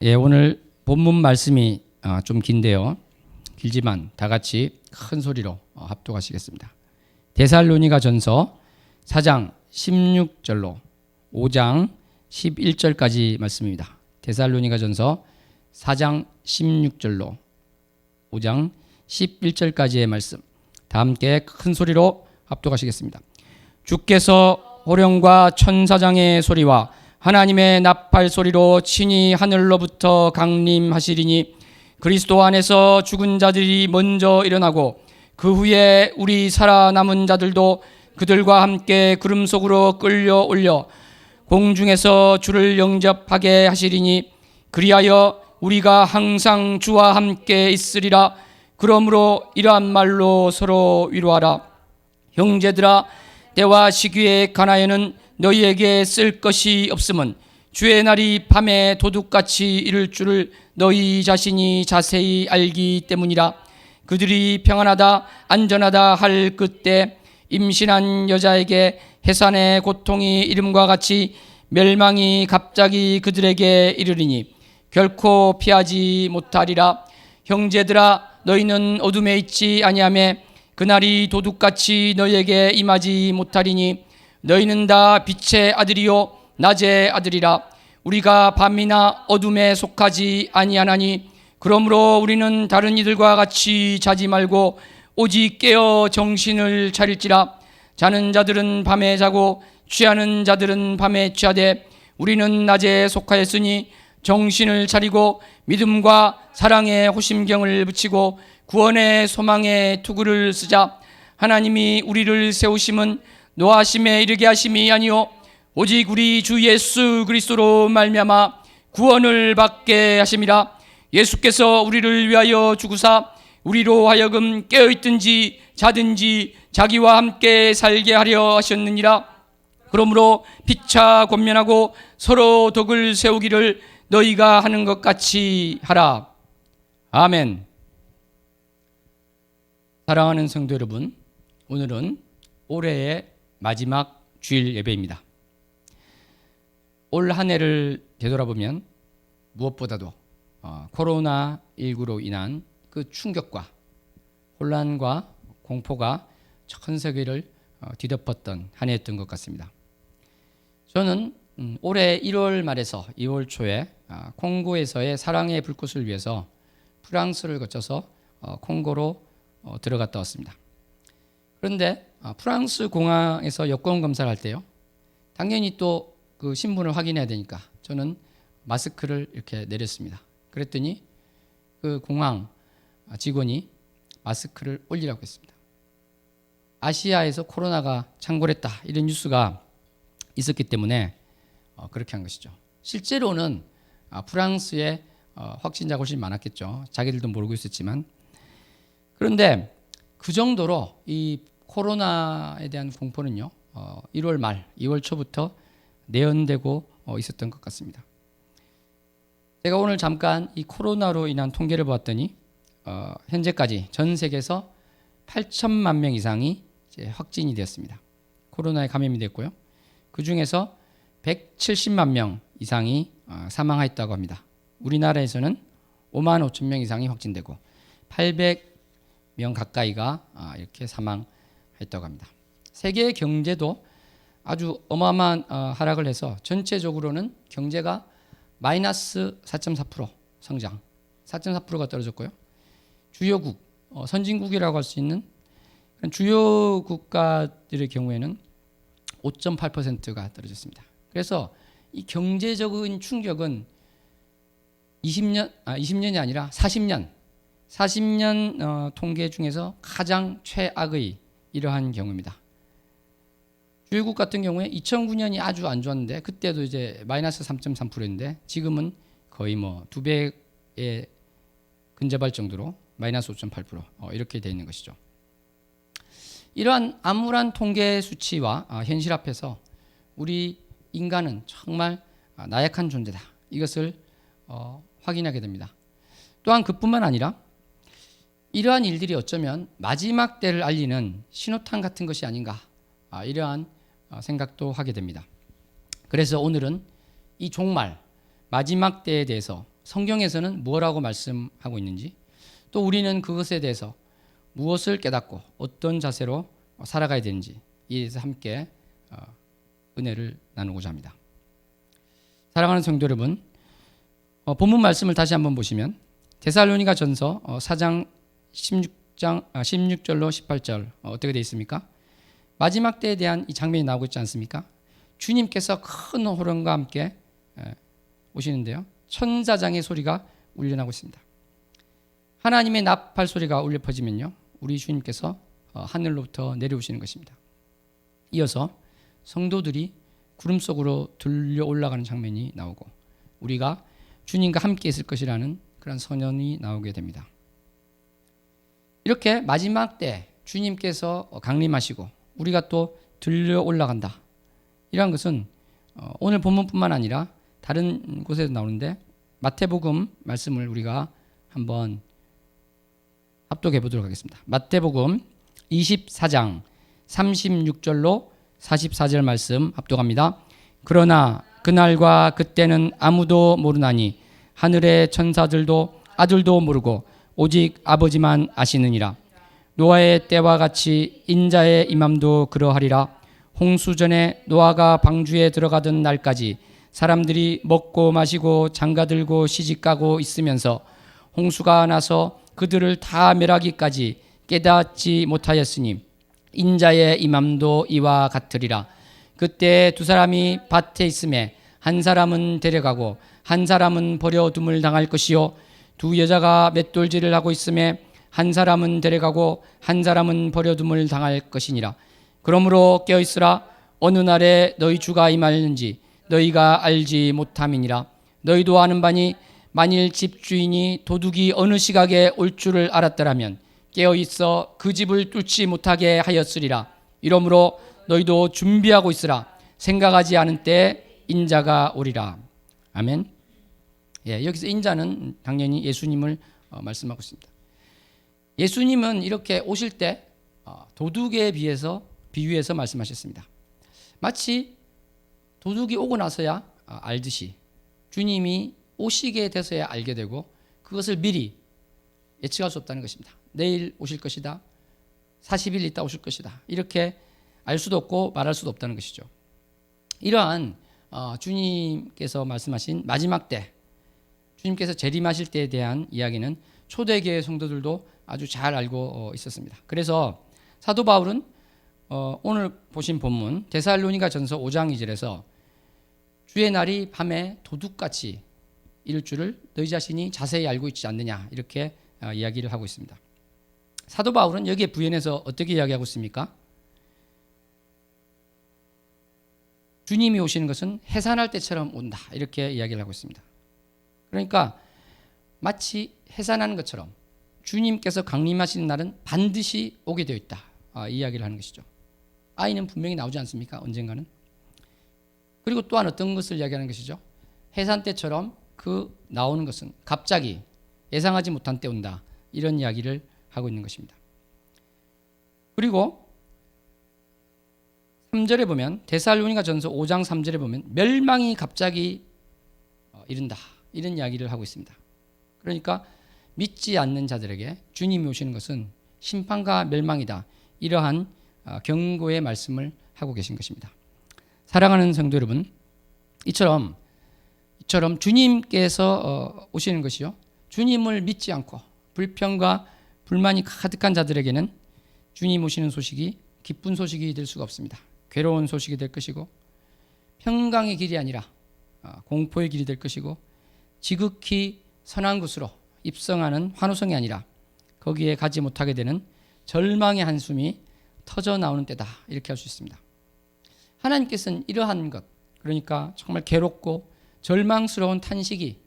예, 오늘 본문 말씀이 좀 긴데요. 길지만 다 같이 큰 소리로 합독하시겠습니다. 데살로니가 전서 4장 16절로 5장 11절까지 말씀입니다. 데살로니가 전서 4장 16절로 5장 11절까지의 말씀 다 함께 큰 소리로 합독하시겠습니다. 주께서 호령과 천사장의 소리와 하나님의 나팔 소리로 친히 하늘로부터 강림하시리니 그리스도 안에서 죽은 자들이 먼저 일어나고 그 후에 우리 살아남은 자들도 그들과 함께 구름 속으로 끌려 올려 공중에서 주를 영접하게 하시리니 그리하여 우리가 항상 주와 함께 있으리라. 그러므로 이러한 말로 서로 위로하라. 형제들아, 때와 시기에 관하여는 너희에게 쓸 것이 없음은 주의 날이 밤에 도둑같이 이를 줄을 너희 자신이 자세히 알기 때문이라. 그들이 평안하다 안전하다 할 그때 임신한 여자에게 해산의 고통이 이름과 같이 멸망이 갑자기 그들에게 이르리니 결코 피하지 못하리라. 형제들아, 너희는 어둠에 있지 아니하며 그날이 도둑같이 너희에게 임하지 못하리니 너희는 다 빛의 아들이요 낮의 아들이라. 우리가 밤이나 어둠에 속하지 아니하나니 그러므로 우리는 다른 이들과 같이 자지 말고 오직 깨어 정신을 차릴지라. 자는 자들은 밤에 자고 취하는 자들은 밤에 취하되 우리는 낮에 속하였으니 정신을 차리고 믿음과 사랑의 호심경을 붙이고 구원의 소망의 투구를 쓰자. 하나님이 우리를 세우심은 노하심에 이르게 하심이 아니요 오직 우리 주 예수 그리스도로 말미암아 구원을 받게 하심이라. 예수께서 우리를 위하여 죽으사 우리로 하여금 깨어있든지 자든지 자기와 함께 살게 하려 하셨느니라. 그러므로 피차 권면하고 서로 덕을 세우기를 너희가 하는 것 같이 하라. 아멘. 사랑하는 성도 여러분, 오늘은 올해의 마지막 주일 예배입니다. 올 한 해를 되돌아보면 무엇보다도 코로나19로 인한 그 충격과 혼란과 공포가 전 세계를 뒤덮었던 한 해였던 것 같습니다. 저는 올해 1월 말에서 2월 초에 콩고에서의 사랑의 불꽃을 위해서 프랑스를 거쳐서 콩고로 들어갔다 왔습니다. 그런데 프랑스 공항에서 여권 검사를 할 때요, 당연히 또 그 신분을 확인해야 되니까 저는 마스크를 이렇게 내렸습니다. 그랬더니 그 공항 직원이 마스크를 올리라고 했습니다. 아시아에서 코로나가 창궐했다 이런 뉴스가 있었기 때문에 그렇게 한 것이죠. 실제로는 프랑스에 확진자가 훨씬 많았겠죠. 자기들도 모르고 있었지만. 그런데 그 정도로 이 코로나에 대한 공포는요, 1월 말 2월 초부터 내연되고 있었던 것 같습니다. 제가 오늘 잠깐 이 코로나로 인한 통계를 보았더니 현재까지 전 세계에서 8천만 명 이상이 이제 확진이 되었습니다. 코로나에 감염이 됐고요. 그 중에서 170만 명 이상이 사망했다고 합니다. 우리나라에서는 5만 5천 명 이상이 확진되고 800명 가까이가 이렇게 사망했다고 합니다. 세계 경제도 아주 어마어마한 하락을 해서 전체적으로는 경제가 마이너스 4.4% 성장, 4.4%가 떨어졌고요. 주요국, 선진국이라고 할 수 있는 주요 국가들의 경우에는 5.8%가 떨어졌습니다. 그래서 이 경제적인 충격은 20년이 아니라 40년 통계 중에서 가장 최악의 이러한 경우입니다. 주요국 같은 경우에 2009년이 아주 안 좋았는데 그때도 이제 마이너스 3.3%인데 지금은 거의 뭐 2배에 근접할 정도로 마이너스 5.8% 이렇게 되어 있는 것이죠. 이러한 암울한 통계 수치와 현실 앞에서 우리 인간은 정말 나약한 존재다. 이것을 확인하게 됩니다. 또한 그뿐만 아니라 이러한 일들이 어쩌면 마지막 때를 알리는 신호탄 같은 것이 아닌가, 이러한 생각도 하게 됩니다. 그래서 오늘은 이 종말, 마지막 때에 대해서 성경에서는 뭐라고 말씀하고 있는지, 또 우리는 그것에 대해서 무엇을 깨닫고 어떤 자세로 살아가야 되는지, 이에 대해서 함께 은혜를 나누고자 합니다. 사랑하는 성도 여러분, 본문 말씀을 다시 한번 보시면 데살로니가 전서 4장 16절로 18절 어떻게 되어 있습니까? 마지막 때에 대한 이 장면이 나오고 있지 않습니까? 주님께서 큰 호령과 함께 오시는데요, 천사장의 소리가 울려나고 있습니다. 하나님의 나팔 소리가 울려 퍼지면요, 우리 주님께서 하늘로부터 내려오시는 것입니다. 이어서 성도들이 구름 속으로 들려 올라가는 장면이 나오고 우리가 주님과 함께 있을 것이라는 그런 선언이 나오게 됩니다. 이렇게 마지막 때 주님께서 강림하시고 우리가 또 들려 올라간다, 이러한 것은 오늘 본문뿐만 아니라 다른 곳에도 나오는데, 마태복음 말씀을 우리가 한번 합독해 보도록 하겠습니다. 마태복음 24장 36절로 44절 말씀 합독합니다. 그러나 그날과 그때는 아무도 모르나니 하늘의 천사들도 아들도 모르고 오직 아버지만 아시느니라. 노아의 때와 같이 인자의 임함도 그러하리라. 홍수전에 노아가 방주에 들어가던 날까지 사람들이 먹고 마시고 장가들고 시집가고 있으면서 홍수가 나서 그들을 다 멸하기까지 깨닫지 못하였으니 인자의 임함도 이와 같으리라. 그때 두 사람이 밭에 있음에 한 사람은 데려가고 한 사람은 버려둠을 당할 것이요, 두 여자가 맷돌질을 하고 있음에 한 사람은 데려가고 한 사람은 버려둠을 당할 것이니라. 그러므로 깨어있으라. 어느 날에 너희 주가 임하였는지 너희가 알지 못함이니라. 너희도 아는 바니 만일 집주인이 도둑이 어느 시각에 올 줄을 알았더라면 깨어있어 그 집을 뚫지 못하게 하였으리라. 이러므로 너희도 준비하고 있으라. 생각하지 않은 때에 인자가 오리라. 아멘. 여기서 인자는 당연히 예수님을 말씀하고 있습니다. 예수님은 이렇게 오실 때 도둑에 비유해서 말씀하셨습니다. 마치 도둑이 오고 나서야 알듯이 주님이 오시게 돼서야 알게 되고 그것을 미리 예측할 수 없다는 것입니다. 내일 오실 것이다, 40일 있다 오실 것이다, 이렇게 알 수도 없고 말할 수도 없다는 것이죠. 이러한 주님께서 말씀하신 마지막 때, 주님께서 재림하실 때에 대한 이야기는 초대교회 성도들도 아주 잘 알고 있었습니다. 그래서 사도 바울은 오늘 보신 본문 데살로니가 전서 5장 2절에서 주의 날이 밤에 도둑같이 이를 줄을 너희 자신이 자세히 알고 있지 않느냐, 이렇게 이야기를 하고 있습니다. 사도 바울은 여기에 부연해서 어떻게 이야기하고 있습니까? 주님이 오시는 것은 해산할 때처럼 온다, 이렇게 이야기를 하고 있습니다. 그러니까 마치 해산하는 것처럼 주님께서 강림하시는 날은 반드시 오게 되어 있다, 이 이야기를 하는 것이죠. 아이는 분명히 나오지 않습니까? 언젠가는. 그리고 또한 어떤 것을 이야기하는 것이죠? 해산 때처럼 그 나오는 것은 갑자기 예상하지 못한 때 온다, 이런 이야기를 하고 있는 것입니다. 그리고 3절에 보면 데살로니가 전서 5장 3절에 보면 멸망이 갑자기 이른다, 이런 이야기를 하고 있습니다. 그러니까 믿지 않는 자들에게 주님이 오시는 것은 심판과 멸망이다, 이러한 경고의 말씀을 하고 계신 것입니다. 사랑하는 성도 여러분, 이처럼 주님께서 오시는 것이요, 주님을 믿지 않고 불평과 불만이 가득한 자들에게는 주님 오시는 소식이 기쁜 소식이 될 수가 없습니다. 괴로운 소식이 될 것이고 평강의 길이 아니라 공포의 길이 될 것이고 지극히 선한 곳으로 입성하는 환호성이 아니라 거기에 가지 못하게 되는 절망의 한숨이 터져 나오는 때다, 이렇게 할 수 있습니다. 하나님께서는 이러한 것, 그러니까 정말 괴롭고 절망스러운 탄식이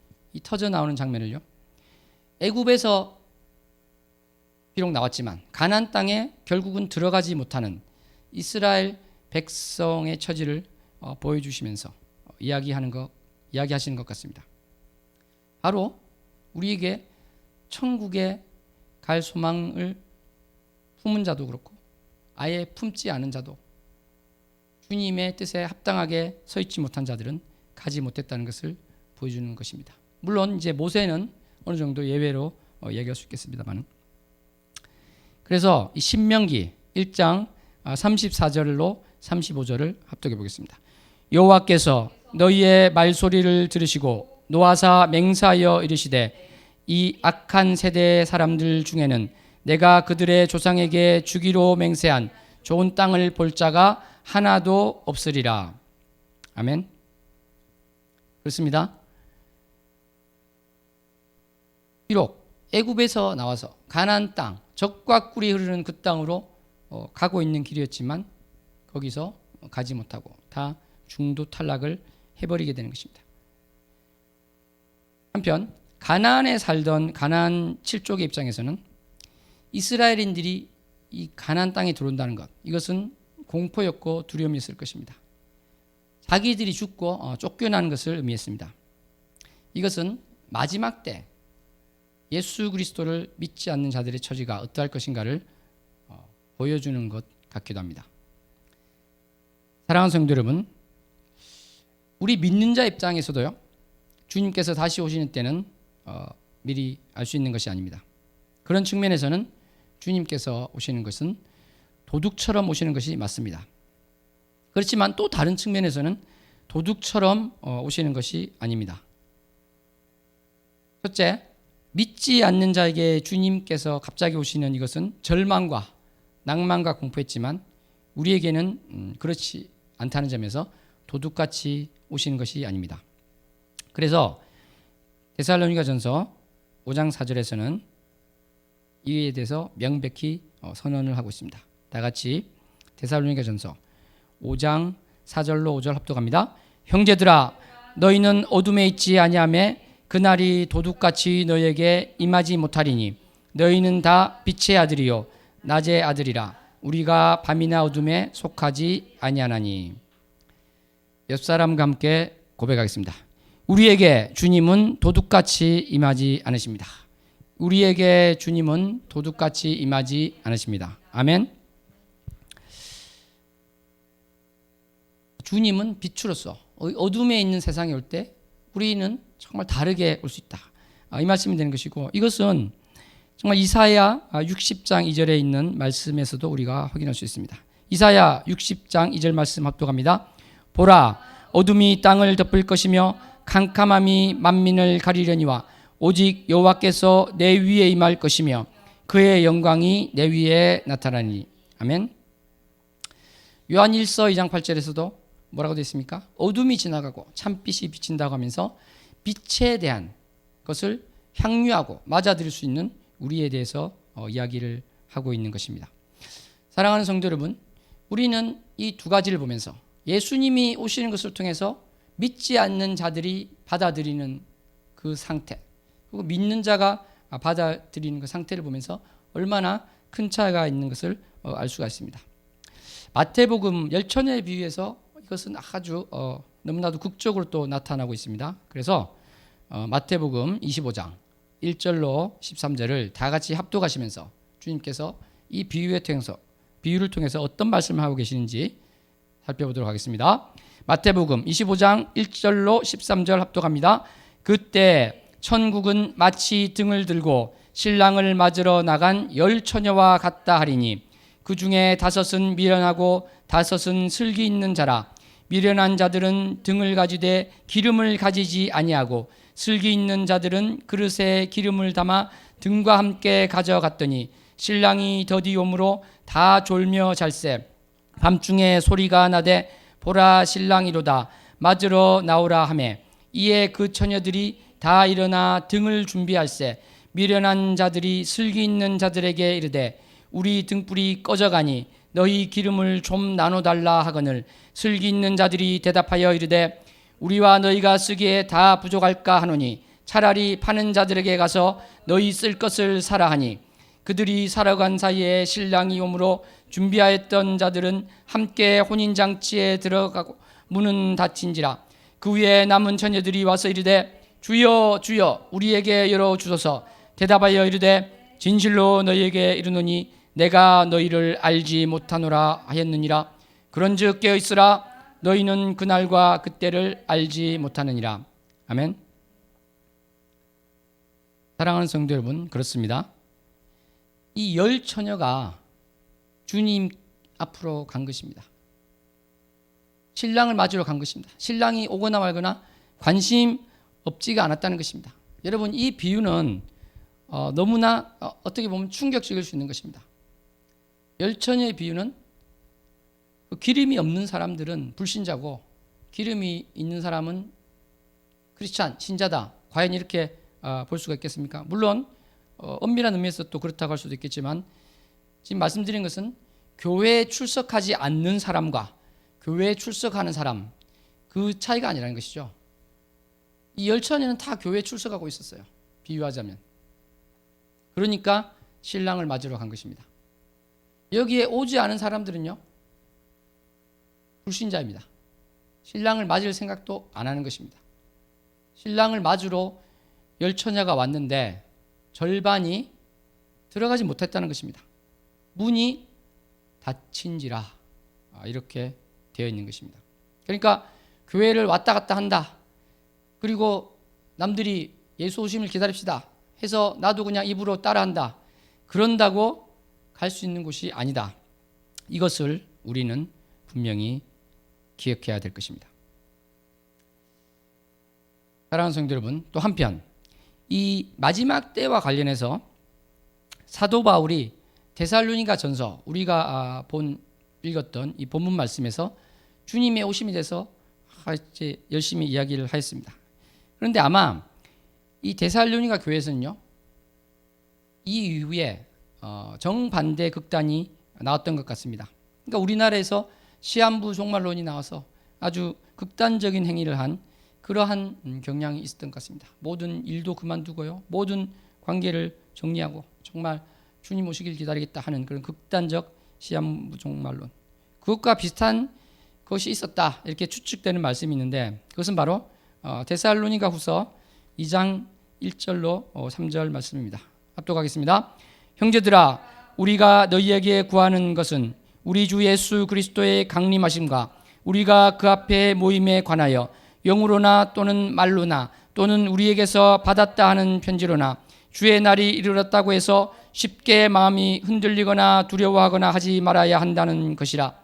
터져 나오는 장면을요, 애굽에서 비록 나왔지만 가나안 땅에 결국은 들어가지 못하는 이스라엘 백성의 처지를 보여주시면서 이야기하시는 것 같습니다. 바로 우리에게 천국에 갈 소망을 품은 자도 그렇고 아예 품지 않은 자도 주님의 뜻에 합당하게 서 있지 못한 자들은 가지 못했다는 것을 보여주는 것입니다. 물론 이제 모세는 어느 정도 예외로 얘기할 수 있겠습니다만. 그래서 이 신명기 1장 34절로 35절을 합독해 보겠습니다. 여호와께서 너희의 말소리를 들으시고 노하사 맹세하여 이르시되 이 악한 세대의 사람들 중에는 내가 그들의 조상에게 주기로 맹세한 좋은 땅을 볼 자가 하나도 없으리라. 아멘. 그렇습니다. 비록 애굽에서 나와서 가나안 땅, 젖과 꿀이 흐르는 그 땅으로 가고 있는 길이었지만 거기서 가지 못하고 다 중도 탈락을 해버리게 되는 것입니다. 한편 가나안에 살던 가나안 7족의 입장에서는 이스라엘인들이 이 가나안 땅에 들어온다는 것, 이것은 공포였고 두려움이었을 것입니다. 자기들이 죽고 쫓겨나는 것을 의미했습니다. 이것은 마지막 때 예수 그리스도를 믿지 않는 자들의 처지가 어떠할 것인가를 보여주는 것 같기도 합니다. 사랑하는 성도 여러분, 우리 믿는 자 입장에서도요, 주님께서 다시 오시는 때는 미리 알 수 있는 것이 아닙니다. 그런 측면에서는 주님께서 오시는 것은 도둑처럼 오시는 것이 맞습니다. 그렇지만 또 다른 측면에서는 도둑처럼 오시는 것이 아닙니다. 첫째, 믿지 않는 자에게 주님께서 갑자기 오시는 이것은 절망과 낭만과 공포였지만 우리에게는 그렇지 않다는 점에서 도둑같이 오시는 것이 아닙니다. 그래서 데살로니가전서 5장 4절에서는 이에 대해서 명백히 선언을 하고 있습니다. 다 같이 데살로니가전서 5장 4절로 5절 합독합니다. 형제들아, 너희는 어둠에 있지 아니하매 그날이 도둑같이 너희에게 임하지 못하리니 너희는 다 빛의 아들이요 낮의 아들이라. 우리가 밤이나 어둠에 속하지 아니하나니. 옆 사람과 함께 고백하겠습니다. 우리에게 주님은 도둑같이 임하지 않으십니다. 우리에게 주님은 도둑같이 임하지 않으십니다. 아멘. 주님은 빛으로서 어둠에 있는 세상에 올 때 우리는 정말 다르게 올 수 있다. 이 말씀이 되는 것이고, 이것은 정말 이사야 60장 2절에 있는 말씀에서도 우리가 확인할 수 있습니다. 이사야 60장 2절 말씀 합독합니다. 보라, 어둠이 땅을 덮을 것이며 캄캄함이 만민을 가리려니와 오직 여호와께서 내 위에 임할 것이며 그의 영광이 내 위에 나타나니. 아멘. 요한 1서 2장 8절에서도 뭐라고 되어 있습니까? 어둠이 지나가고 참빛이 비친다고 하면서 빛에 대한 것을 향유하고 맞아들일 수 있는 우리에 대해서 이야기를 하고 있는 것입니다. 사랑하는 성도 여러분, 우리는 이 두 가지를 보면서 예수님이 오시는 것을 통해서 믿지 않는 자들이 받아들이는 그 상태, 그리고 믿는 자가 받아들이는 그 상태를 보면서 얼마나 큰 차이가 있는 것을 알 수가 있습니다. 마태복음 열처녀에 비유해서 이것은 아주 너무나도 극적으로 또 나타나고 있습니다. 그래서 마태복음 25장 1절로 13절을 다 같이 합독하시면서 주님께서 이 비유를 통해서 어떤 말씀을 하고 계시는지 살펴보도록 하겠습니다. 마태복음 25장 1절로 13절 합독합니다. 그때 천국은 마치 등을 들고 신랑을 맞으러 나간 10처녀와 같다 하리니 그 중에 5은 미련하고 5은 슬기 있는 자라. 미련한 자들은 등을 가지되 기름을 가지지 아니하고 슬기 있는 자들은 그릇에 기름을 담아 등과 함께 가져갔더니 신랑이 더디 오므로 다 졸며 잘세. 밤중에 소리가 나되 보라 신랑이로다 맞으러 나오라 하매 이에 그 처녀들이 다 일어나 등을 준비할세. 미련한 자들이 슬기 있는 자들에게 이르되 우리 등불이 꺼져가니 너희 기름을 좀 나눠달라 하거늘 슬기 있는 자들이 대답하여 이르되 우리와 너희가 쓰기에 다 부족할까 하노니 차라리 파는 자들에게 가서 너희 쓸 것을 사라 하니 그들이 살아간 사이에 신랑이 오므로 준비하였던 자들은 함께 혼인장치에 들어가고 문은 닫힌지라. 그 위에 남은 처녀들이 와서 이르되 주여 주여 우리에게 열어주소서. 대답하여 이르되 진실로 너희에게 이르노니 내가 너희를 알지 못하노라 하였느니라. 그런즉 깨어있으라. 너희는 그날과 그때를 알지 못하느니라. 아멘. 사랑하는 성도 여러분, 그렇습니다. 이 열 처녀가 주님 앞으로 간 것입니다. 신랑을 맞으러 간 것입니다. 신랑이 오거나 말거나 관심 없지가 않았다는 것입니다. 여러분, 이 비유는 너무나 어떻게 보면 충격적일 수 있는 것입니다. 열 처녀의 비유는 기름이 없는 사람들은 불신자고 기름이 있는 사람은 크리스찬, 신자다. 과연 이렇게 볼 수가 있겠습니까? 물론 엄밀한 의미에서 또 그렇다고 할 수도 있겠지만 지금 말씀드린 것은 교회에 출석하지 않는 사람과 교회에 출석하는 사람, 그 차이가 아니라는 것이죠. 이 열 처녀는 다 교회에 출석하고 있었어요. 비유하자면. 그러니까 신랑을 맞으러 간 것입니다. 여기에 오지 않은 사람들은요, 불신자입니다. 신랑을 맞을 생각도 안 하는 것입니다. 신랑을 맞으러 열 처녀가 왔는데 절반이 들어가지 못했다는 것입니다. 문이 닫힌지라 이렇게 되어 있는 것입니다. 그러니까 교회를 왔다 갔다 한다. 그리고 남들이 예수 오심을 기다립시다 해서 나도 그냥 입으로 따라한다. 그런다고 갈 수 있는 곳이 아니다. 이것을 우리는 분명히 기억해야 될 것입니다. 사랑하는 성도 여러분, 또 한편 이 마지막 때와 관련해서 사도 바울이 데살로니가 전서, 우리가 읽었던 이 본문 말씀에서 주님의 오심에 대해서 이제 열심히 이야기를 하였습니다. 그런데 아마 이 데살로니가 교회에서는요, 이 이후에 정반대 극단이 나왔던 것 같습니다. 그러니까 우리나라에서 시한부 종말론이 나와서 아주 극단적인 행위를 한 그러한 경향이 있었던 것 같습니다. 모든 일도 그만두고요, 모든 관계를 정리하고 정말 주님 오시길 기다리겠다 하는 그런 극단적 시한부 종말론, 그것과 비슷한 것이 있었다 이렇게 추측되는 말씀이 있는데, 그것은 바로 데살로니가 후서 2장 1절로 3절 말씀입니다. 합독하겠습니다. 형제들아, 우리가 너희에게 구하는 것은 우리 주 예수 그리스도의 강림하심과 우리가 그 앞에 모임에 관하여 영으로나 또는 말로나 또는 우리에게서 받았다 하는 편지로나 주의 날이 이르렀다고 해서 쉽게 마음이 흔들리거나 두려워하거나 하지 말아야 한다는 것이라.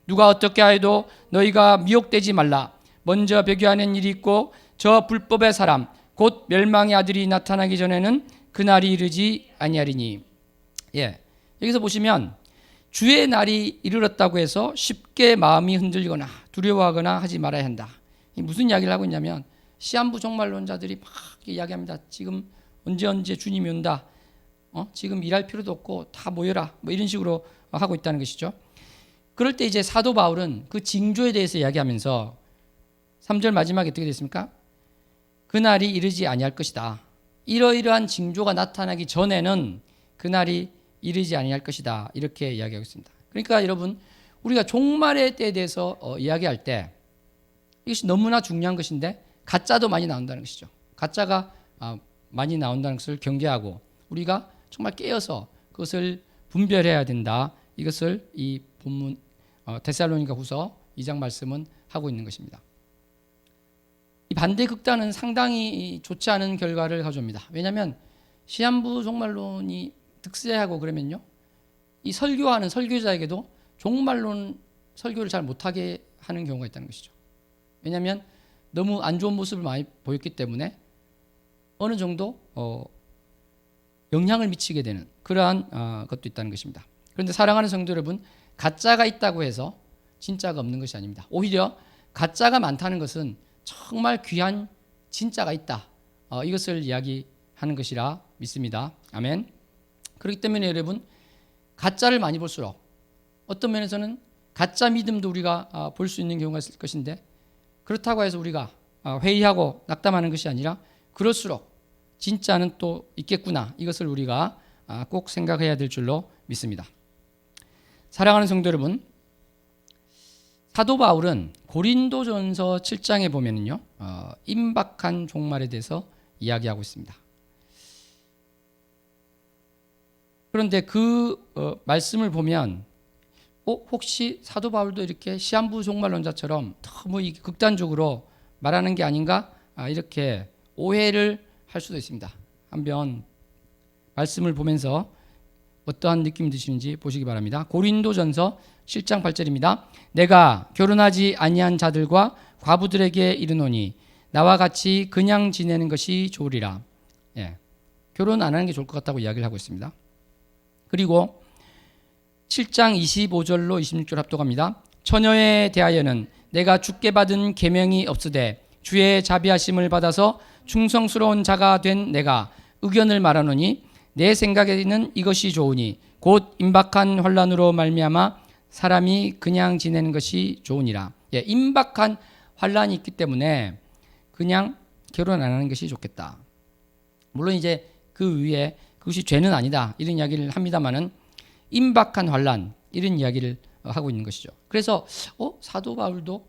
누가 어떻게 하여도 너희가 미혹되지 말라. 먼저 배교하는 일이 있고 저 불법의 사람 곧 멸망의 아들이 나타나기 전에는 그날이 이르지 아니하리니. 여기서 보시면 주의 날이 이르렀다고 해서 쉽게 마음이 흔들리거나 두려워하거나 하지 말아야 한다. 무슨 이야기를 하고 있냐면 시한부 종말론자들이 막 이야기합니다. 지금 언제 주님이 온다. 지금 일할 필요도 없고 다 모여라. 뭐 이런 식으로 하고 있다는 것이죠. 그럴 때 이제 사도 바울은 그 징조에 대해서 이야기하면서 3절 마지막에 어떻게 됐습니까? 그날이 이르지 아니할 것이다. 이러이러한 징조가 나타나기 전에는 그날이 이르지 아니할 것이다. 이렇게 이야기하고 있습니다. 그러니까 여러분, 우리가 종말의 때에 대해서 이야기할 때 이것이 너무나 중요한 것인데 가짜도 많이 나온다는 것이죠. 가짜가 많이 나온다는 것을 경계하고 우리가 정말 깨어서 그것을 분별해야 된다. 이것을 이 본문 데살로니가 후서 2장 말씀은 하고 있는 것입니다. 이 반대 극단은 상당히 좋지 않은 결과를 가져옵니다. 왜냐하면 시한부 종말론이 득세하고 그러면요, 이 설교하는 설교자에게도 종말론 설교를 잘 못하게 하는 경우가 있다는 것이죠. 왜냐하면 너무 안 좋은 모습을 많이 보였기 때문에 어느 정도 영향을 미치게 되는 그러한 것도 있다는 것입니다. 그런데 사랑하는 성도 여러분, 가짜가 있다고 해서 진짜가 없는 것이 아닙니다. 오히려 가짜가 많다는 것은 정말 귀한 진짜가 있다. 이것을 이야기하는 것이라 믿습니다. 아멘. 그렇기 때문에 여러분, 가짜를 많이 볼수록 어떤 면에서는 가짜 믿음도 우리가 볼 수 있는 경우가 있을 것인데, 그렇다고 해서 우리가 회의하고 낙담하는 것이 아니라 그럴수록 진짜는 또 있겠구나. 이것을 우리가 꼭 생각해야 될 줄로 믿습니다. 사랑하는 성도 여러분, 사도 바울은 고린도전서 7장에 보면은요, 임박한 종말에 대해서 이야기하고 있습니다. 그런데 그 말씀을 보면 혹시 사도 바울도 이렇게 시한부 종말론자처럼 너무 극단적으로 말하는 게 아닌가, 이렇게 오해를 할 수도 있습니다. 한번 말씀을 보면서 어떠한 느낌이 드시는지 보시기 바랍니다. 고린도전서 7장 8절입니다. 내가 결혼하지 아니한 자들과 과부들에게 이르노니 나와 같이 그냥 지내는 것이 좋으리라. 예, 결혼 안 하는 게 좋을 것 같다고 이야기를 하고 있습니다. 그리고 7장 25절로 26절 합독합니다. 처녀에 대하여는 내가 주께 받은 계명이 없으되 주의 자비하심을 받아서 충성스러운 자가 된 내가 의견을 말하노니 내 생각에는 이것이 좋으니 곧 임박한 환난으로 말미암아 사람이 그냥 지내는 것이 좋으니라. 예, 임박한 환난이 있기 때문에 그냥 결혼 안 하는 것이 좋겠다. 물론 이제 그 위에 그것이 죄는 아니다 이런 이야기를 합니다만은 임박한 환난 이런 이야기를 하고 있는 것이죠. 그래서 사도 바울도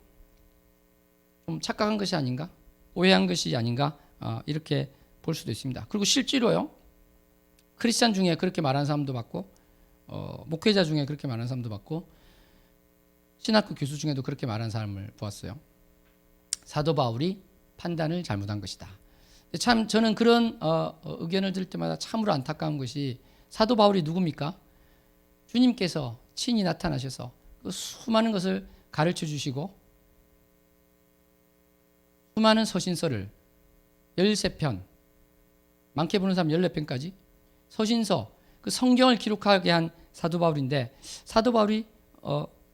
좀 착각한 것이 아닌가, 오해한 것이 아닌가 이렇게 볼 수도 있습니다. 그리고 실제로요, 크리스찬 중에 그렇게 말하는 사람도 봤고, 목회자 중에 그렇게 말하는 사람도 봤고, 신학교 교수 중에도 그렇게 말하는 사람을 보았어요. 사도 바울이 판단을 잘못한 것이다. 참 저는 그런 의견을 들을 때마다 참으로 안타까운 것이, 사도 바울이 누굽니까? 주님께서 친히 나타나셔서 그 수많은 것을 가르쳐 주시고 수많은 서신서를 13편, 많게 보는 사람 14편까지 서신서, 그 성경을 기록하게 한 사도 바울인데, 사도 바울이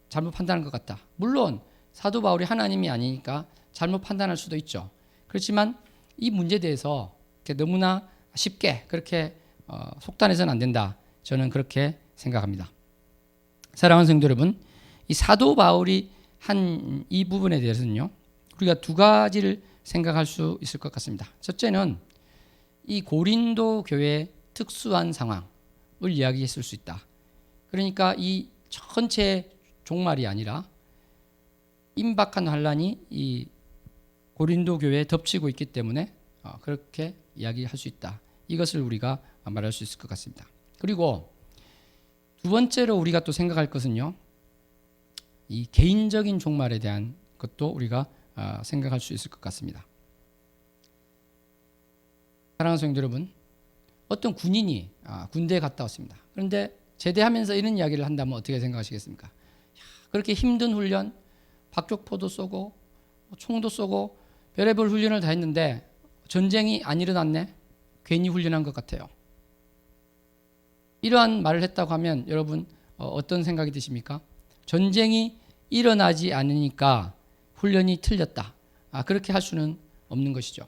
잘못 판단한 것 같다. 물론 사도 바울이 하나님이 아니니까 잘못 판단할 수도 있죠. 그렇지만 이 문제에 대해서 너무나 쉽게 그렇게 속단해서는 안 된다. 저는 그렇게 생각합니다. 사랑하는 성도 여러분, 이 사도 바울이 한 이 부분에 대해서는요, 우리가 두 가지를 생각할 수 있을 것 같습니다. 첫째는 이 고린도 교회의 특수한 상황을 이야기했을 수 있다. 그러니까 이 전체 종말이 아니라 임박한 환란이 이 고린도 교회에 덮치고 있기 때문에 그렇게 이야기할 수 있다. 이것을 우리가 말할 수 있을 것 같습니다. 그리고 두 번째로 우리가 또 생각할 것은요, 이 개인적인 종말에 대한 것도 우리가 생각할 수 있을 것 같습니다. 사랑하는 성도 여러분, 어떤 군인이 군대에 갔다 왔습니다. 그런데 제대하면서 이런 이야기를 한다면 어떻게 생각하시겠습니까? 그렇게 힘든 훈련, 박격포도 쏘고 총도 쏘고 별의별 훈련을 다 했는데 전쟁이 안 일어났네? 괜히 훈련한 것 같아요. 이러한 말을 했다고 하면 여러분 어떤 생각이 드십니까? 전쟁이 일어나지 않으니까 훈련이 틀렸다. 그렇게 할 수는 없는 것이죠.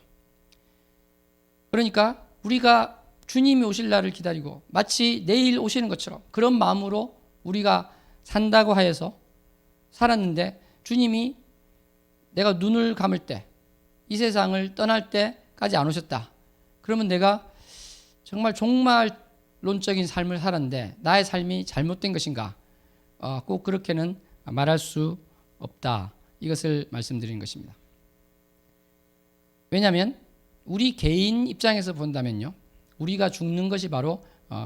그러니까 우리가 주님이 오실 날을 기다리고 마치 내일 오시는 것처럼 그런 마음으로 우리가 산다고 하여서 살았는데, 주님이 내가 눈을 감을 때, 이 세상을 떠날 때까지 안 오셨다. 그러면 내가 정말 종말론적인 삶을 살았는데 나의 삶이 잘못된 것인가? 꼭 그렇게는 말할 수 없다. 이것을 말씀드리는 것입니다. 왜냐하면 우리 개인 입장에서 본다면요, 우리가 죽는 것이 바로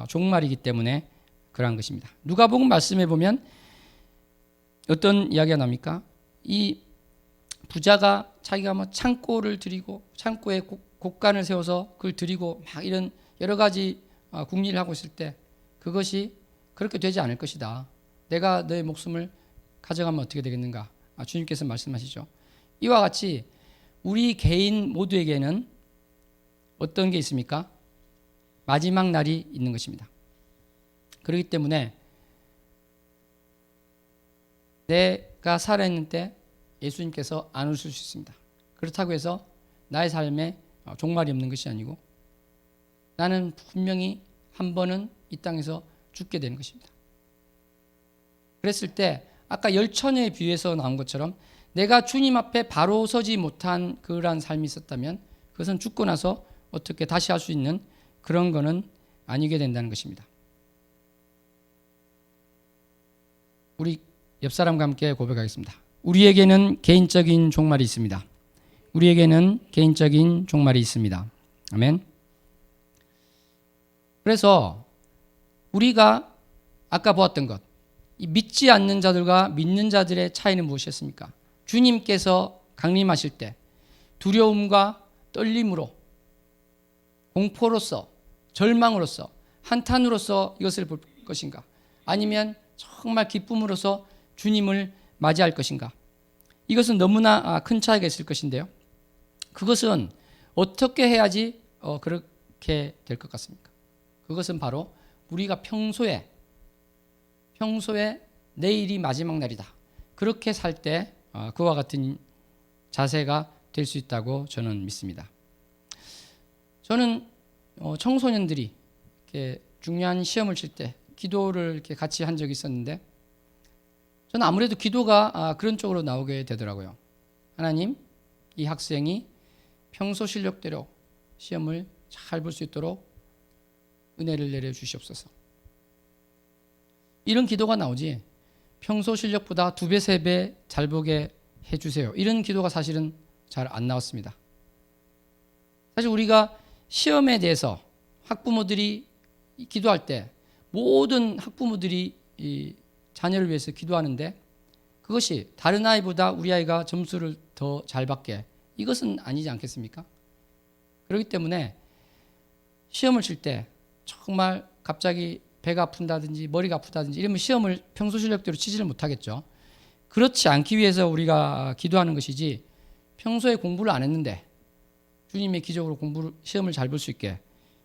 종말이기 때문에 그러한 것입니다. 누가복음 말씀에 보면 어떤 이야기가 나옵니까? 이 부자가 자기가 뭐 창고를 드리고 창고에 곡간을 세워서 그걸 드리고 막 이런 여러 가지 궁리를 하고 있을 때 그것이 그렇게 되지 않을 것이다. 내가 너의 목숨을 가져가면 어떻게 되겠는가? 주님께서 말씀하시죠. 이와 같이 우리 개인 모두에게는 어떤 게 있습니까? 마지막 날이 있는 것입니다. 그렇기 때문에 내가 살아있는 때 예수님께서 안 오실 수 있습니다. 그렇다고 해서 나의 삶에 종말이 없는 것이 아니고 나는 분명히 한 번은 이 땅에서 죽게 되는 것입니다. 그랬을 때 아까 열처녀에 비유해서 나온 것처럼 내가 주님 앞에 바로 서지 못한 그러한 삶이 있었다면 그것은 죽고 나서 어떻게 다시 할 수 있는 그런 거는 아니게 된다는 것입니다. 우리 옆 사람과 함께 고백하겠습니다. 우리에게는 개인적인 종말이 있습니다. 우리에게는 개인적인 종말이 있습니다. 아멘. 그래서 우리가 아까 보았던 것, 이 믿지 않는 자들과 믿는 자들의 차이는 무엇이었습니까? 주님께서 강림하실 때 두려움과 떨림으로 공포로서, 절망으로서, 한탄으로서 이것을 볼 것인가? 아니면 정말 기쁨으로서 주님을 맞이할 것인가? 이것은 너무나 큰 차이가 있을 것인데요. 그것은 어떻게 해야지 그렇게 될 것 같습니까? 그것은 바로 우리가 평소에 내일이 마지막 날이다. 그렇게 살 때 그와 같은 자세가 될 수 있다고 저는 믿습니다. 저는 청소년들이 이렇게 중요한 시험을 칠 때 기도를 이렇게 같이 한 적이 있었는데, 저는 아무래도 기도가 그런 쪽으로 나오게 되더라고요. 하나님, 이 학생이 평소 실력대로 시험을 잘 볼 수 있도록 은혜를 내려 주시옵소서. 이런 기도가 나오지, 평소 실력보다 2배, 3배 잘 보게 해주세요. 이런 기도가 사실은 잘 안 나왔습니다. 사실 우리가 시험에 대해서 학부모들이 기도할 때 모든 학부모들이 이 자녀를 위해서 기도하는데, 그것이 다른 아이보다 우리 아이가 점수를 더 잘 받게, 이것은 아니지 않겠습니까? 그렇기 때문에 시험을 칠 때 정말 갑자기 배가 아픈다든지 머리가 아프다든지 이러면 시험을 평소 실력대로 치지를 못하겠죠. 그렇지 않기 위해서 우리가 기도하는 것이지, 평소에 공부를 안 했는데 주님의 기적으로 시험을 잘 볼 수 있게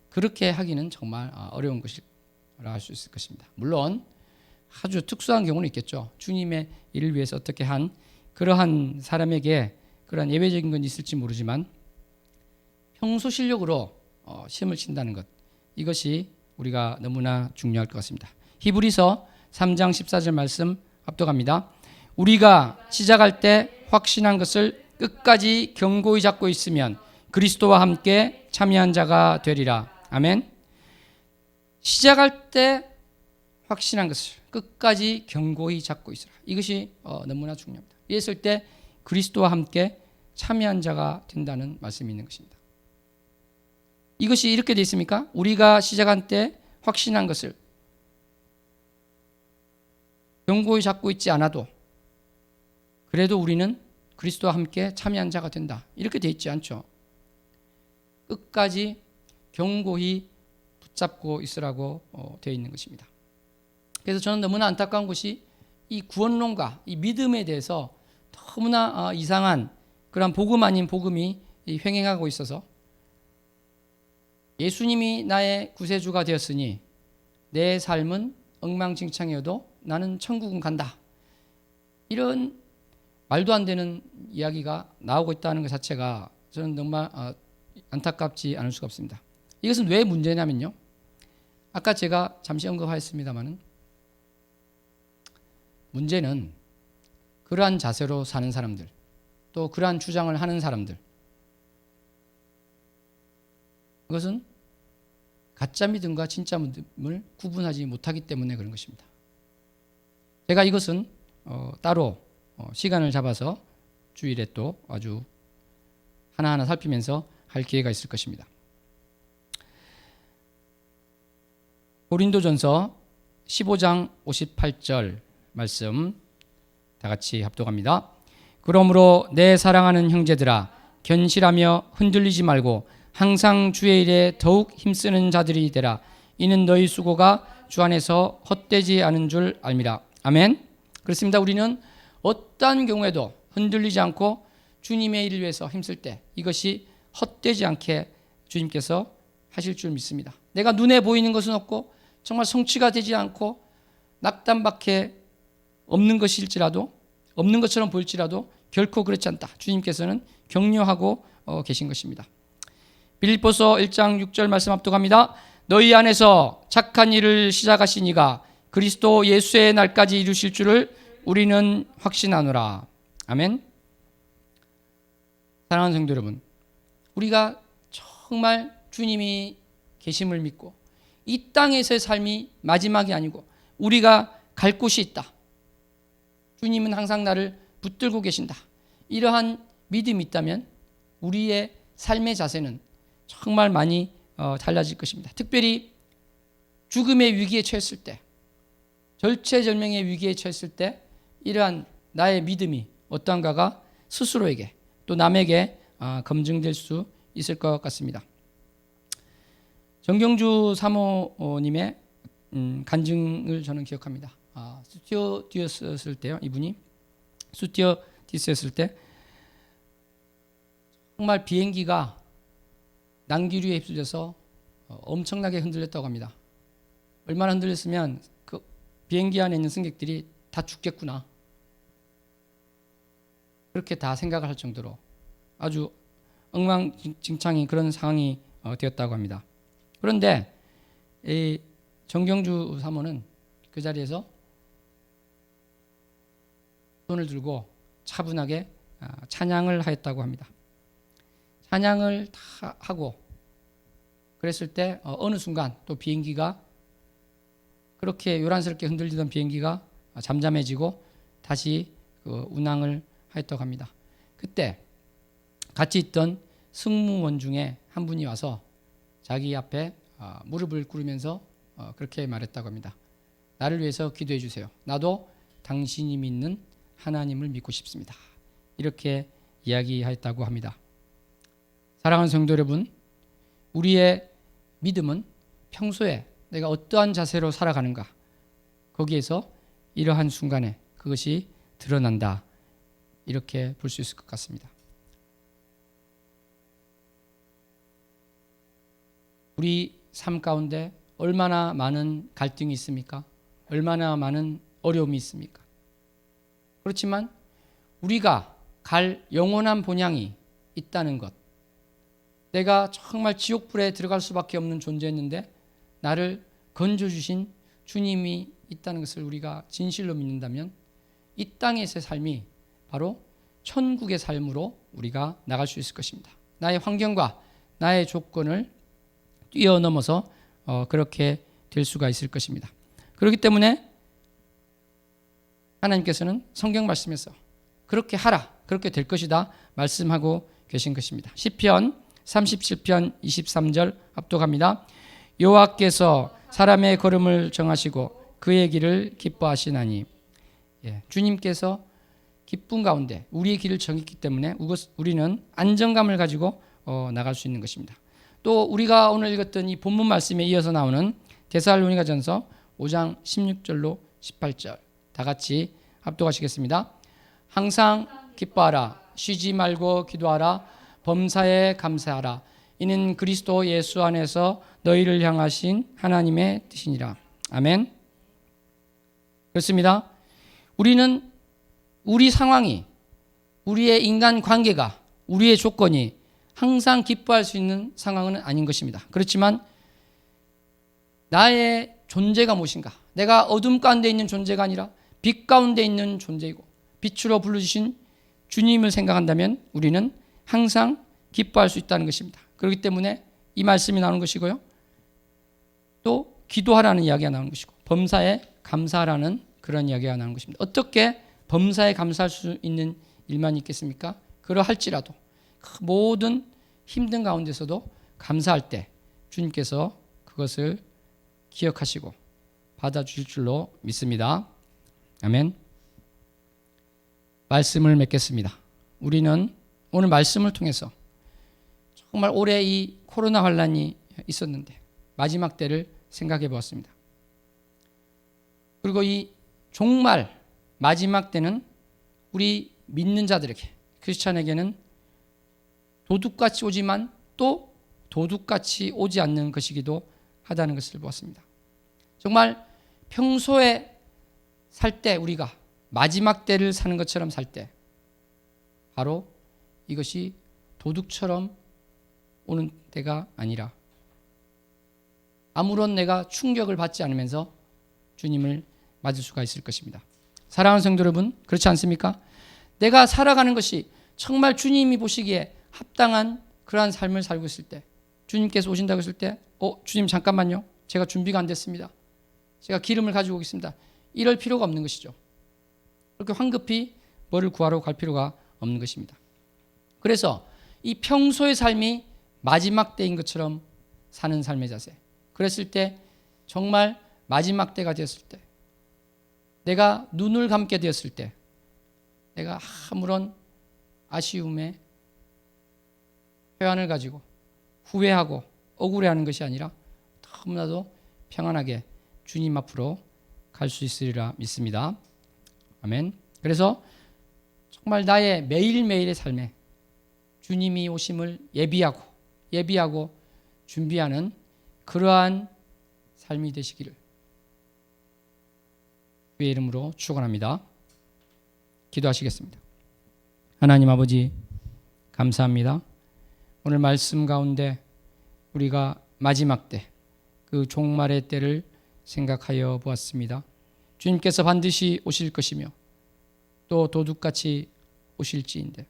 그렇게 하기는 정말 어려운 것이라 할 수 있을 것입니다. 물론 아주 특수한 경우는 있겠죠. 주님의 일을 위해서 어떻게 한 그러한 사람에게 그러한 예외적인 건 있을지 모르지만, 평소 실력으로 시험을 친다는 것, 이것이 우리가 너무나 중요할 것 같습니다. 히브리서 3장 14절 말씀 압독합니다. 우리가 시작할 때 확신한 것을 끝까지 견고히 잡고 있으면 그리스도와 함께 참여한 자가 되리라. 아멘. 시작할 때 확신한 것을 끝까지 견고히 잡고 있으라. 이것이 너무나 중요합니다. 이랬을 때 그리스도와 함께 참여한 자가 된다는 말씀이 있는 것입니다. 이것이 이렇게 되어 있습니까? 우리가 시작한 때 확신한 것을 견고히 잡고 있지 않아도 그래도 우리는 그리스도와 함께 참여한 자가 된다. 이렇게 되어 있지 않죠. 끝까지 견고히 붙잡고 있으라고 되어 있는 것입니다. 그래서 저는 너무나 안타까운 것이 이 구원론과 이 믿음에 대해서 너무나 이상한 그런 복음 아닌 복음이 횡행하고 있어서, 예수님이 나의 구세주가 되었으니 내 삶은 엉망진창이어도 나는 천국은 간다. 이런 말도 안 되는 이야기가 나오고 있다는 것 자체가 저는 정말 안타깝지 않을 수가 없습니다. 이것은 왜 문제냐면요, 아까 제가 잠시 언급하였습니다마는, 문제는 그러한 자세로 사는 사람들, 또 그러한 주장을 하는 사람들, 그것은 가짜 믿음과 진짜 믿음을 구분하지 못하기 때문에 그런 것입니다. 제가 이것은 따로 시간을 잡아서 주일에 또 아주 하나하나 살피면서 할 기회가 있을 것입니다. 고린도전서 15장 58절 말씀 다 같이 합독합니다. 그러므로 내 사랑하는 형제들아, 견실하며 흔들리지 말고 항상 주의 일에 더욱 힘쓰는 자들이 되라. 이는 너희 수고가 주 안에서 헛되지 않은 줄 알미라. 아멘. 그렇습니다. 우리는 어떠한 경우에도 흔들리지 않고 주님의 일을 위해서 힘쓸 때 이것이 헛되지 않게 주님께서 하실 줄 믿습니다. 내가 눈에 보이는 것은 없고 정말 성취가 되지 않고 낙담밖에 없는 것일지라도, 없는 것처럼 보일지라도 결코 그렇지 않다. 주님께서는 격려하고 계신 것입니다. 빌립보서 1장 6절 말씀 압독합니다. 너희 안에서 착한 일을 시작하신 이가 그리스도 예수의 날까지 이루실 줄을 우리는 확신하노라. 아멘. 사랑하는 성도 여러분, 우리가 정말 주님이 계심을 믿고 이 땅에서의 삶이 마지막이 아니고 우리가 갈 곳이 있다. 주님은 항상 나를 붙들고 계신다. 이러한 믿음이 있다면 우리의 삶의 자세는 정말 많이 달라질 것입니다. 특별히 죽음의 위기에 처했을 때, 절체절명의 위기에 처했을 때 이러한 나의 믿음이 어떠한가가 스스로에게 또 남에게 검증될 수 있을 것 같습니다. 정경주 사모님의 간증을 저는 기억합니다. 스튜어디스였을 때요. 이분이 스튜어디스였을 때 정말 비행기가 난기류에 휩쓸려서 엄청나게 흔들렸다고 합니다. 얼마나 흔들렸으면 그 비행기 안에 있는 승객들이 다 죽겠구나, 그렇게 다 생각을 할 정도로 아주 엉망진창인 그런 상황이 되었다고 합니다. 그런데 이 정경주 사모는 그 자리에서 손을 들고 차분하게 찬양을 하였다고 합니다. 찬양을 다 하고 그랬을 때 어느 순간 또 비행기가, 그렇게 요란스럽게 흔들리던 비행기가 잠잠해지고 다시 그 운항을 하였다고 합니다. 그때 같이 있던 승무원 중에 한 분이 와서 자기 앞에 무릎을 꿇으면서 그렇게 말했다고 합니다. 나를 위해서 기도해 주세요. 나도 당신이 믿는 하나님을 믿고 싶습니다. 이렇게 이야기하였다고 합니다. 사랑하는 성도 여러분, 우리의 믿음은 평소에 내가 어떠한 자세로 살아가는가, 거기에서 이러한 순간에 그것이 드러난다, 이렇게 볼 수 있을 것 같습니다. 우리 삶 가운데 얼마나 많은 갈등이 있습니까? 얼마나 많은 어려움이 있습니까? 그렇지만 우리가 갈 영원한 본향이 있다는 것, 내가 정말 지옥불에 들어갈 수밖에 없는 존재였는데 나를 건져주신 주님이 있다는 것을 우리가 진실로 믿는다면 이 땅에서의 삶이 바로 천국의 삶으로 우리가 나갈 수 있을 것입니다. 나의 환경과 나의 조건을 뛰어넘어서 그렇게 될 수가 있을 것입니다. 그렇기 때문에 하나님께서는 성경 말씀에서 그렇게 하라, 그렇게 될 것이다 말씀하고 계신 것입니다. 시편 37편 23절 합독합니다. 여호와께서 사람의 걸음을 정하시고 그의 길을 기뻐하시나니. 주님께서 기쁨 가운데 우리의 길을 정했기 때문에 우리는 안정감을 가지고 나갈 수 있는 것입니다. 또 우리가 오늘 읽었던 이 본문 말씀에 이어서 나오는 데살로니가전서 5장 16절로 18절 다 같이 합독하시겠습니다. 항상 기뻐하라, 쉬지 말고 기도하라, 범사에 감사하라. 이는 그리스도 예수 안에서 너희를 향하신 하나님의 뜻이니라. 아멘. 그렇습니다. 우리는 우리 상황이, 우리의 인간 관계가, 우리의 조건이 항상 기뻐할 수 있는 상황은 아닌 것입니다. 그렇지만 나의 존재가 무엇인가, 내가 어둠 가운데 있는 존재가 아니라 빛 가운데 있는 존재이고 빛으로 불러주신 주님을 생각한다면 우리는 항상 기뻐할 수 있다는 것입니다. 그렇기 때문에 이 말씀이 나오는 것이고요, 또 기도하라는 이야기가 나오는 것이고 범사에 감사하라는 그런 이야기가 나오는 것입니다. 어떻게 범사에 감사할 수 있는 일만 있겠습니까? 그러할지라도 그 모든 힘든 가운데서도 감사할 때 주님께서 그것을 기억하시고 받아주실 줄로 믿습니다. 아멘. 말씀을 맺겠습니다. 우리는 오늘 말씀을 통해서 정말 올해 이 코로나 환란이 있었는데 마지막 때를 생각해 보았습니다. 그리고 이 종말 마지막 때는 우리 믿는 자들에게, 크리스찬에게는 도둑같이 오지만 또 도둑같이 오지 않는 것이기도 하다는 것을 보았습니다. 정말 평소에 살 때, 우리가 마지막 때를 사는 것처럼 살 때 바로 이것이 도둑처럼 오는 때가 아니라 아무런 내가 충격을 받지 않으면서 주님을 맞을 수가 있을 것입니다. 사랑하는 성도 여러분, 그렇지 않습니까? 내가 살아가는 것이 정말 주님이 보시기에 합당한 그러한 삶을 살고 있을 때, 주님께서 오신다고 했을 때 주님 잠깐만요, 제가 준비가 안 됐습니다, 제가 기름을 가지고 오겠습니다, 이럴 필요가 없는 것이죠. 그렇게 황급히 뭐를 구하러 갈 필요가 없는 것입니다. 그래서 이 평소의 삶이 마지막 때인 것처럼 사는 삶의 자세, 그랬을 때 정말 마지막 때가 되었을 때, 내가 눈을 감게 되었을 때 내가 아무런 아쉬움에 회한을 가지고 후회하고 억울해하는 것이 아니라 너무나도 평안하게 주님 앞으로 갈 수 있으리라 믿습니다. 아멘. 그래서 정말 나의 매일매일의 삶에 주님이 오심을 예비하고 준비하는 그러한 삶이 되시기를 주의 이름으로 축원합니다. 기도하시겠습니다. 하나님 아버지 감사합니다. 오늘 말씀 가운데 우리가 마지막 때, 그 종말의 때를 생각하여 보았습니다. 주님께서 반드시 오실 것이며 또 도둑같이 오실지인데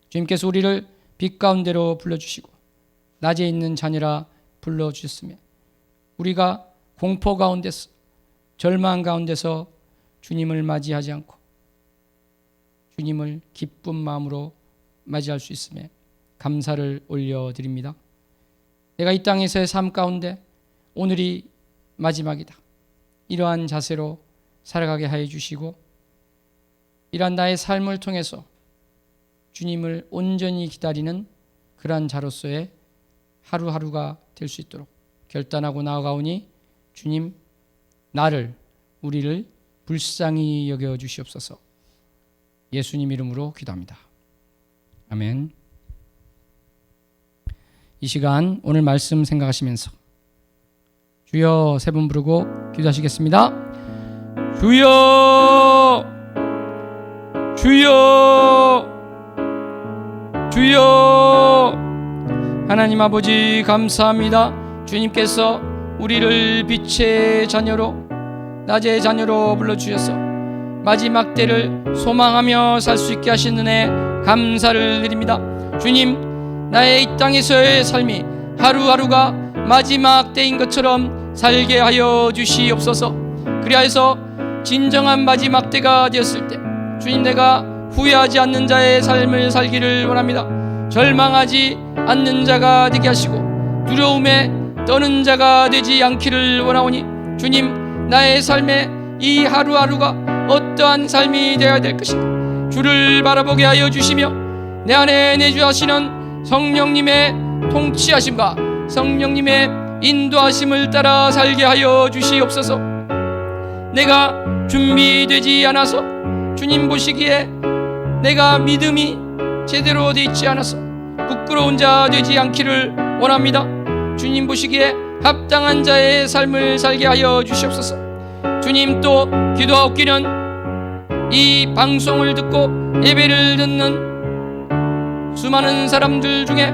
주님께서 우리를 빛 가운데로 불러주시고 낮에 있는 자녀라 불러주셨으며 우리가 공포 가운데서 절망 가운데서 주님을 맞이하지 않고 주님을 기쁜 마음으로 맞이할 수 있음에 감사를 올려드립니다. 내가 이 땅에서의 삶 가운데 오늘이 마지막이다, 이러한 자세로 살아가게 하여 주시고 이러한 나의 삶을 통해서 주님을 온전히 기다리는 그러한 자로서의 하루하루가 될 수 있도록 결단하고 나아가오니 주님, 우리를 불쌍히 여겨 주시옵소서. 예수님 이름으로 기도합니다. 아멘. 이 시간 오늘 말씀 생각하시면서 주여 세 번 부르고 기도하시겠습니다. 주여, 주여, 주여. 하나님 아버지 감사합니다. 주님께서 우리를 빛의 자녀로, 낮의 자녀로 불러주셔서 마지막 때를 소망하며 살 수 있게 하신 은혜 감사를 드립니다. 주님, 나의 이 땅에서의 삶이 하루하루가 마지막 때인 것처럼 살게 하여 주시옵소서. 그리하여서 진정한 마지막 때가 되었을 때 주님, 내가 후회하지 않는 자의 삶을 살기를 원합니다. 절망하지 않는 자가 되게 하시고 두려움에 떠는 자가 되지 않기를 원하오니 주님, 나의 삶의 이 하루하루가 어떠한 삶이 되어야 될 것인가 주를 바라보게 하여 주시며 내 안에 내주하시는 성령님의 통치하심과 성령님의 인도하심을 따라 살게 하여 주시옵소서. 내가 준비되지 않아서 주님 보시기에 내가 믿음이 제대로 되어 있지 않아서 부끄러운 자 되지 않기를 원합니다. 주님 보시기에 합당한 자의 삶을 살게 하여 주시옵소서. 주님, 또 기도하옵기는 이 방송을 듣고 예배를 듣는 수많은 사람들 중에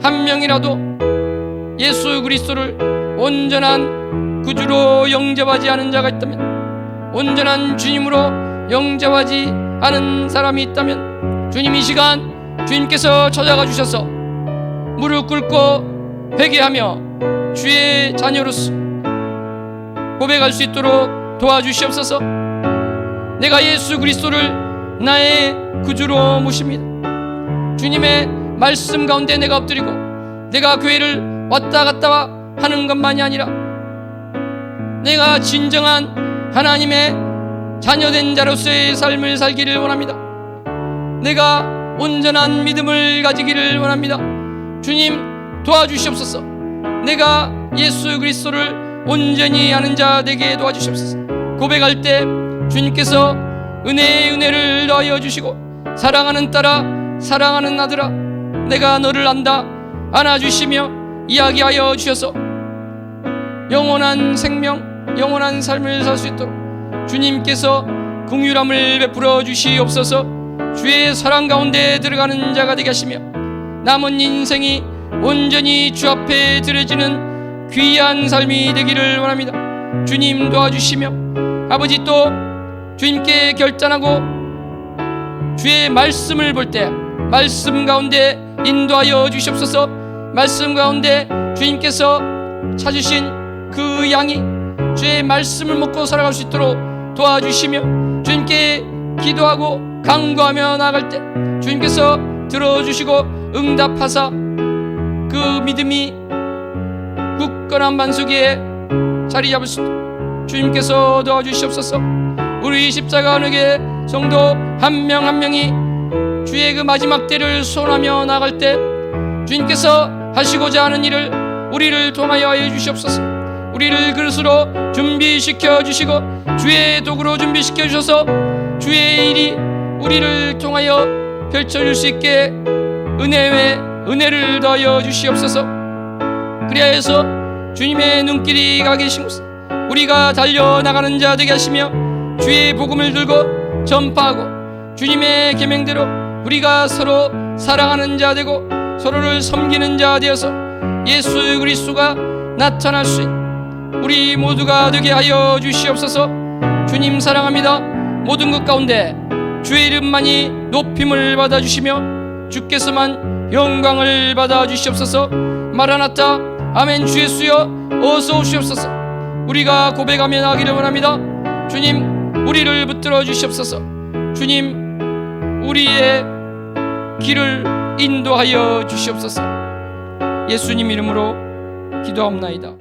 한 명이라도 예수 그리스도를 온전한 구주로 영접하지 않은 자가 있다면, 온전한 주님으로 영접하지 않은 사람이 있다면 주님, 이 시간 주님께서 찾아가 주셔서 무릎 꿇고 회개하며 주의 자녀로서 고백할 수 있도록 도와주시옵소서. 내가 예수 그리스도를 나의 구주로 모십니다. 주님의 말씀 가운데 내가 엎드리고 내가 교회를 왔다 갔다 하는 것만이 아니라 내가 진정한 하나님의 자녀된 자로서의 삶을 살기를 원합니다. 내가 온전한 믿음을 가지기를 원합니다. 주님, 도와주시옵소서. 내가 예수 그리스도를 온전히 아는 자 되게 도와주시옵소서. 고백할 때 주님께서 은혜의 은혜를 더하여 주시고 사랑하는 딸아, 사랑하는 아들아, 내가 너를 안다 안아주시며 이야기하여 주셔서 영원한 생명, 영원한 삶을 살 수 있도록 주님께서 긍휼함을 베풀어 주시옵소서. 주의 사랑 가운데 들어가는 자가 되게 하시며 남은 인생이 온전히 주 앞에 드려지는 귀한 삶이 되기를 원합니다. 주님, 도와주시며 아버지, 또 주님께 결단하고 주의 말씀을 볼 때 말씀 가운데 인도하여 주시옵소서. 말씀 가운데 주님께서 찾으신 그 양이 주의 말씀을 먹고 살아갈 수 있도록 도와주시며 주님께 기도하고 간구하며 나아갈 때 주님께서 들어주시고 응답하사 그 믿음이 굳건한 반석 위에 자리 잡을 수 있도록 주님께서 도와주시옵소서. 우리 십자가 언약의 성도 한 명 한 명이 주의 그 마지막 때를 소원하며 나갈 때 주님께서 하시고자 하는 일을 우리를 통하여 해 주시옵소서. 우리를 그릇으로 준비시켜 주시고 주의 도구로 준비시켜 주셔서 주의 일이 우리를 통하여 펼쳐질 수 있게 은혜 외 은혜를 더하여 주시옵소서. 그리하여서 주님의 눈길이 가 계신 곳 우리가 달려나가는 자 되게 하시며 주의 복음을 들고 전파하고 주님의 계명대로 우리가 서로 사랑하는 자 되고 서로를 섬기는 자 되어서 예수 그리스도가 나타날 수 있는 우리 모두가 되게 하여 주시옵소서. 주님 사랑합니다. 모든 것 가운데 주의 이름만이 높임을 받아주시며 주께서만 영광을 받아주시옵소서. 마라나타 아멘. 주 예수여 어서 오시옵소서. 우리가 고백하며 나가기를 원합니다. 주님 우리를 붙들어 주시옵소서. 주님 우리의 길을 인도하여 주시옵소서. 예수님 이름으로 기도합나이다.